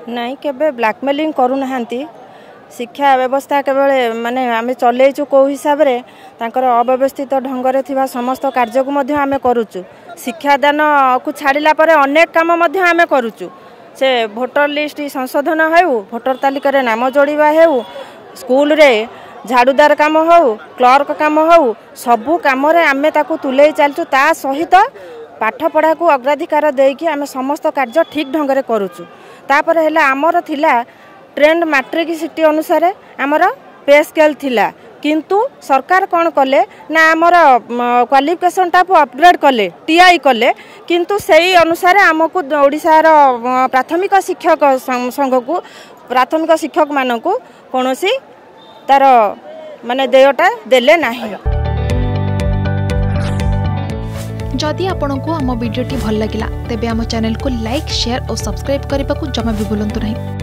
नहीं केबे ब्लैकमेलिंग करूना शिक्षा व्यवस्था केवल माने आमे चलेइचु को हिसाब रे तांकर अव्यवस्थित ढंगरे थिबा समस्त कार्य को आमे करूचु शिक्षादान को छाड़िला परे अनेक काम आमे करूचु से भोटर लिस्ट संशोधन हेउ भोटर तालिका रे नाम जोड़िबा हेउ स्कूल रे झाड़ूदार काम हो क्लर्क काम हो सबू कम आमे ताकू तुले चलचु ता सहित पाठ पढ़ा को अग्राधिकार देकी आमे समस्त कार्य ठीक ढंग से करूचु तापर है आमर थिला ट्रेंड मैट्रिक सिटी अनुसार आमर पे स्केल थिला किंतु सरकार कौन कले ना आमर क्वालिफिकेशन टाप अपग्रेड कले टीआई कले किंतु सही अनुसार आमको ओडिशार प्राथमिक शिक्षक संघ को प्राथमिक शिक्षक मानक कौन तार माने देयटा देले नाही। जदि आपंक आम भिडी भल लगा तेब आम चैनल को लाइक शेयर और सब्सक्राइब करने को जमा भी भूलु नहीं।